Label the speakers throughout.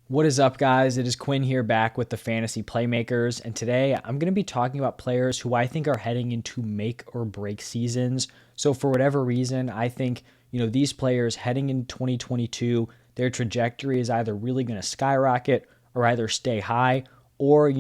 Speaker 1: What is up, guys? It is Quinn here back with the Fantasy Playmakers, and today I'm going to be talking about players who I think are heading into make or break seasons. So, for whatever reason, I think, these players heading in 2022, their trajectory is either really going to skyrocket or either stay high, or,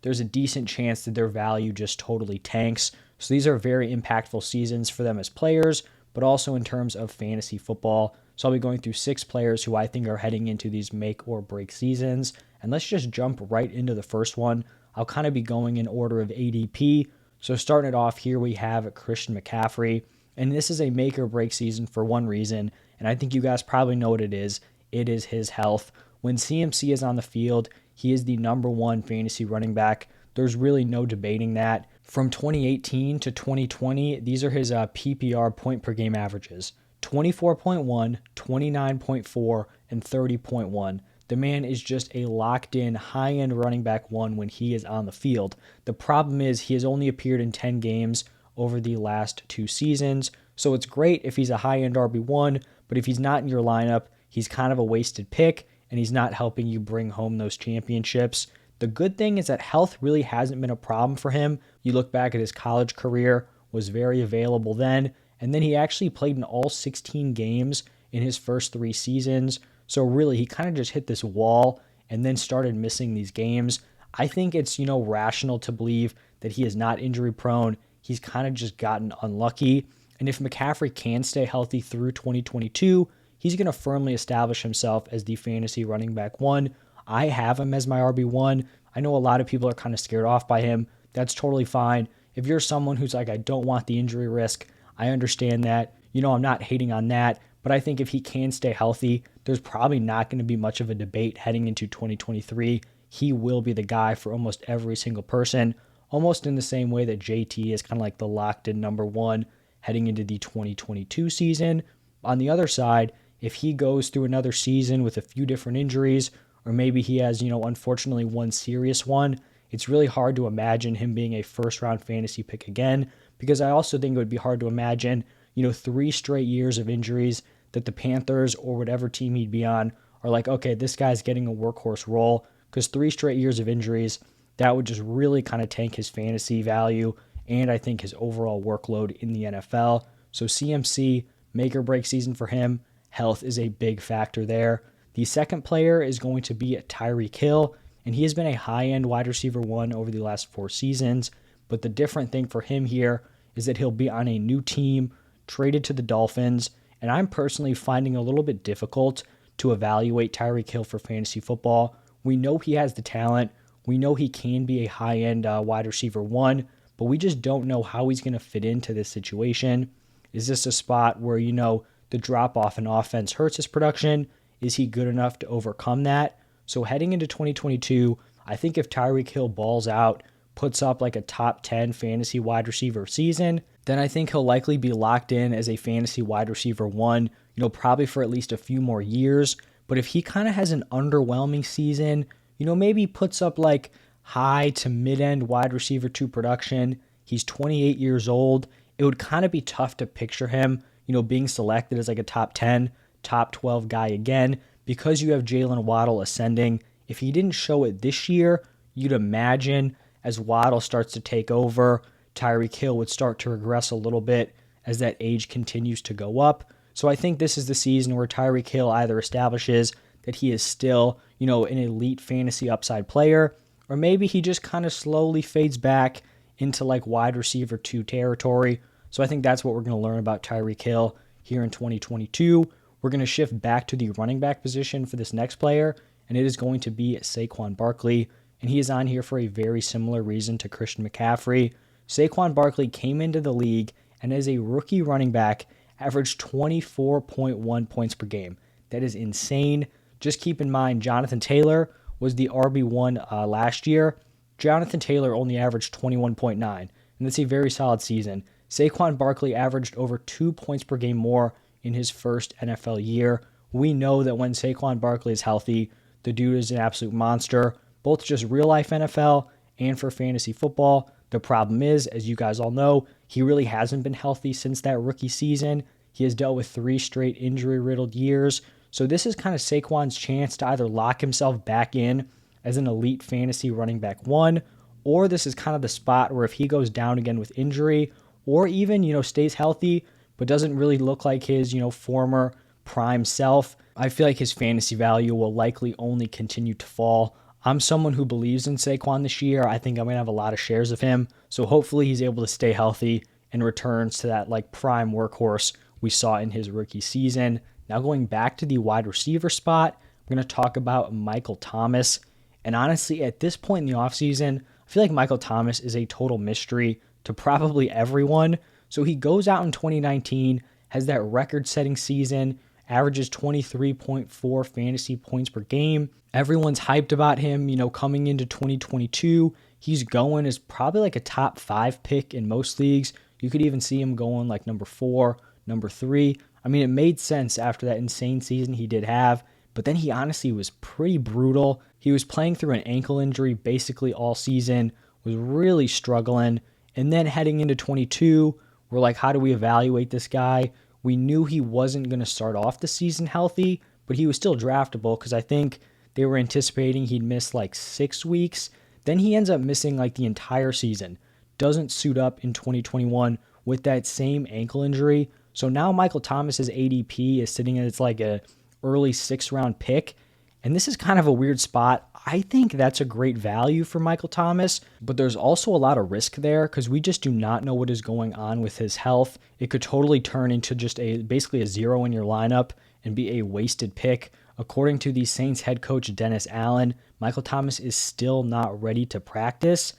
Speaker 1: there's a decent chance that their value just totally tanks. So, these are very impactful seasons for them as players, but also in terms of fantasy football. So I'll be going through 6 players who I think are heading into these make or break seasons. And let's just jump right into the first one. I'll kind of be going in order of ADP. So starting it off here, we have Christian McCaffrey. And this is a make or break season for one reason. And I think you guys probably know what it is. It is his health. When CMC is on the field, he is the number one fantasy running back. There's really no debating that. From 2018 to 2020, these are his PPR point per game averages. 24.1, 29.4, and 30.1. The man is just a locked-in, high-end running back one when he is on the field. The problem is he has only appeared in 10 games over the last 2 seasons, so it's great if he's a high-end RB1, but if he's not in your lineup, he's kind of a wasted pick, and he's not helping you bring home those championships. The good thing is that health really hasn't been a problem for him. You look back at his college career, was very available then, and then he actually played in all 16 games in his first 3 seasons. So really, he kind of just hit this wall and then started missing these games. I think it's, rational to believe that he is not injury prone. He's kind of just gotten unlucky. And if McCaffrey can stay healthy through 2022, he's going to firmly establish himself as the fantasy running back one. I have him as my RB1. I know a lot of people are kind of scared off by him. That's totally fine. If you're someone who's like, I don't want the injury risk, I understand that. I'm not hating on that, but I think if he can stay healthy, there's probably not going to be much of a debate heading into 2023. He will be the guy for almost every single person, almost in the same way that JT is kind of like the locked-in number one heading into the 2022 season. On the other side, if he goes through another season with a few different injuries, or maybe he has, unfortunately one serious one, it's really hard to imagine him being a first-round fantasy pick again, because I also think it would be hard to imagine, 3 straight years of injuries that the Panthers or whatever team he'd be on are like, okay, this guy's getting a workhorse role, because 3 straight years of injuries, that would just really kind of tank his fantasy value and I think his overall workload in the NFL. So CMC, make or break season for him. Health is a big factor there. The second player is going to be Tyreek Hill, and he has been a high-end wide receiver one over the last 4 seasons. But the different thing for him here is that he'll be on a new team, traded to the Dolphins, and I'm personally finding a little bit difficult to evaluate Tyreek Hill for fantasy football. We know he has the talent. We know he can be a high-end wide receiver one, but we just don't know how he's going to fit into this situation. Is this a spot where, the drop-off in offense hurts his production? Is he good enough to overcome that? So heading into 2022, I think if Tyreek Hill balls out, puts up like a top 10 fantasy wide receiver season, then I think he'll likely be locked in as a fantasy wide receiver one, probably for at least a few more years. But if he kind of has an underwhelming season, maybe puts up like high to mid-end wide receiver two production, he's 28 years old, it would kind of be tough to picture him, being selected as like a top 10, top 12 guy again, because you have Jalen Waddle ascending. If he didn't show it this year, you'd imagine as Waddle starts to take over, Tyreek Hill would start to regress a little bit as that age continues to go up. So I think this is the season where Tyreek Hill either establishes that he is still, an elite fantasy upside player, or maybe he just kind of slowly fades back into like wide receiver 2 territory. So I think that's what we're going to learn about Tyreek Hill here in 2022. We're going to shift back to the running back position for this next player, and it is going to be Saquon Barkley. And he is on here for a very similar reason to Christian McCaffrey. Saquon Barkley came into the league and as a rookie running back averaged 24.1 points per game. That is insane. Just keep in mind, Jonathan Taylor was the RB1 last year. Jonathan Taylor only averaged 21.9, and that's a very solid season. Saquon Barkley averaged over 2 points per game more in his first NFL year. We know that when Saquon Barkley is healthy, the dude is an absolute monster, both just real-life NFL and for fantasy football. The problem is, as you guys all know, he really hasn't been healthy since that rookie season. He has dealt with 3 straight injury-riddled years, So this is kind of Saquon's chance to either lock himself back in as an elite fantasy running back one, or this is kind of the spot where if he goes down again with injury, or even, stays healthy, but doesn't really look like his, former prime self, I feel like his fantasy value will likely only continue to fall. I'm someone who believes in Saquon this year. I think I'm going to have a lot of shares of him. So hopefully he's able to stay healthy and returns to that prime workhorse we saw in his rookie season. Now going back to the wide receiver spot, we're going to talk about Michael Thomas. And honestly, at this point in the offseason, I feel like Michael Thomas is a total mystery to probably everyone. So he goes out in 2019, has that record-setting season, averages 23.4 fantasy points per game. Everyone's hyped about him, coming into 2022. He's going as probably a top 5 pick in most leagues. You could even see him going number 4, number 3. I mean, it made sense after that insane season he did have, but then he honestly was pretty brutal. He was playing through an ankle injury basically all season, was really struggling. And then heading into 22, we're like, how do we evaluate this guy? We knew he wasn't going to start off the season healthy, but he was still draftable because I think they were anticipating he'd miss 6 weeks. Then he ends up missing the entire season. Doesn't suit up in 2021 with that same ankle injury. So now Michael Thomas's ADP is sitting at a early 6th round pick. And this is kind of a weird spot. I think that's a great value for Michael Thomas, but there's also a lot of risk there because we just do not know what is going on with his health. It could totally turn into just basically a 0 in your lineup and be a wasted pick. According to the Saints head coach Dennis Allen, Michael Thomas is still not ready to practice.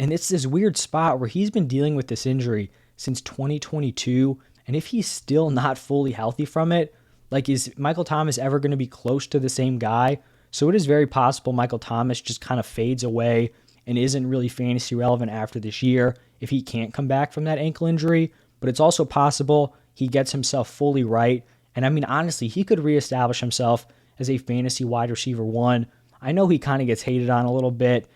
Speaker 1: And it's this weird spot where he's been dealing with this injury since 2022. And if he's still not fully healthy from it, is Michael Thomas ever going to be close to the same guy? So it is very possible Michael Thomas just kind of fades away and isn't really fantasy relevant after this year if he can't come back from that ankle injury. But it's also possible he gets himself fully right. And I mean, honestly, he could reestablish himself as a fantasy wide receiver one. I know he kind of gets hated on a little bit,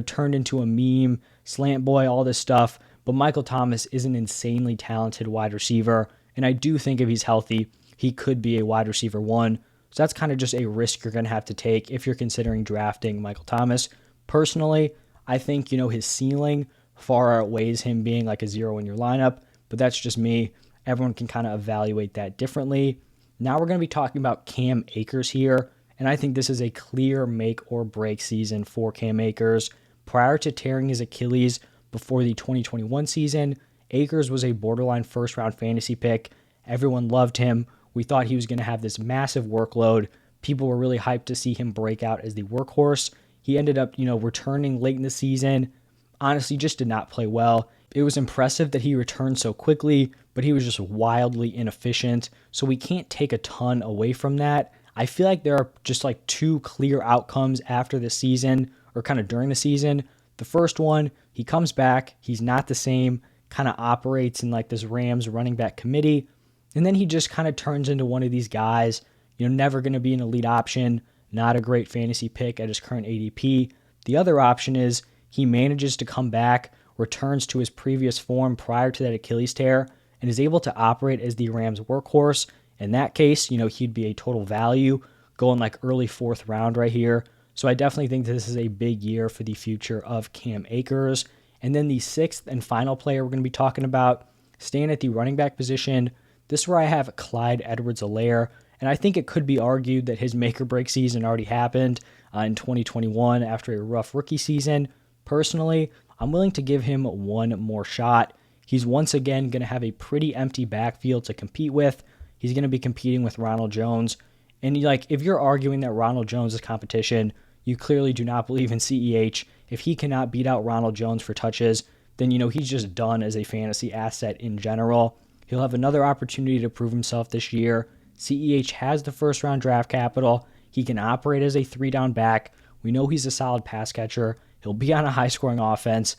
Speaker 1: turned into a meme, slant boy, all this stuff. But Michael Thomas is an insanely talented wide receiver. And I do think if he's healthy, he could be a wide receiver one. So that's kind of just a risk you're going to have to take if you're considering drafting Michael Thomas. Personally, I think, his ceiling far outweighs him being a 0 in your lineup, but that's just me. Everyone can kind of evaluate that differently. Now we're going to be talking about Cam Akers here, and I think this is a clear make or break season for Cam Akers. Prior to tearing his Achilles before the 2021 season, Akers was a borderline first round fantasy pick. Everyone loved him. We thought he was going to have this massive workload. People were really hyped to see him break out as the workhorse. He ended up, returning late in the season. Honestly, just did not play well. It was impressive that he returned so quickly, but he was just wildly inefficient. So we can't take a ton away from that. I feel like there are just 2 clear outcomes after the season or kind of during the season. The first one, he comes back. He's not the same, kind of operates in this Rams running back committee. And then he just kind of turns into one of these guys, never going to be an elite option, not a great fantasy pick at his current ADP. The other option is he manages to come back, returns to his previous form prior to that Achilles tear, and is able to operate as the Rams workhorse. In that case, he'd be a total value, going early 4th round right here. So I definitely think this is a big year for the future of Cam Akers. And then the 6th and final player we're going to be talking about, staying at the running back position. This is where I have Clyde Edwards-Helaire, and I think it could be argued that his make-or-break season already happened in 2021 after a rough rookie season. Personally, I'm willing to give him one more shot. He's once again going to have a pretty empty backfield to compete with. He's going to be competing with Ronald Jones. And if you're arguing that Ronald Jones is competition, you clearly do not believe in CEH. If he cannot beat out Ronald Jones for touches, then he's just done as a fantasy asset in general. He'll have another opportunity to prove himself this year. CEH has the 1st round draft capital. He can operate as a 3-down back. We know he's a solid pass catcher. He'll be on a high-scoring offense.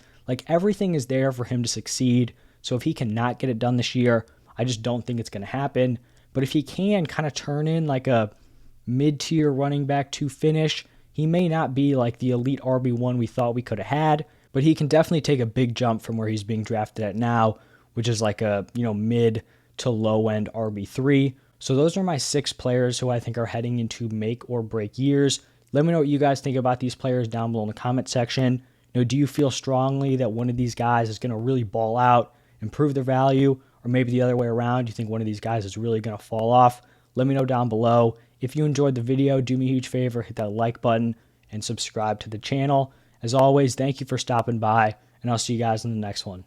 Speaker 1: Everything is there for him to succeed. So if he cannot get it done this year, I just don't think it's going to happen. But if he can kind of turn in a mid-tier running back to finish, he may not be the elite RB1 we thought we could have had, but he can definitely take a big jump from where he's being drafted at now, which is a mid to low end RB3. So those are my 6 players who I think are heading into make or break years. Let me know what you guys think about these players down below in the comment section. Do you feel strongly that one of these guys is going to really ball out, improve their value, or maybe the other way around? You think one of these guys is really going to fall off? Let me know down below. If you enjoyed the video, do me a huge favor, hit that like button and subscribe to the channel. As always, thank you for stopping by, and I'll see you guys in the next one.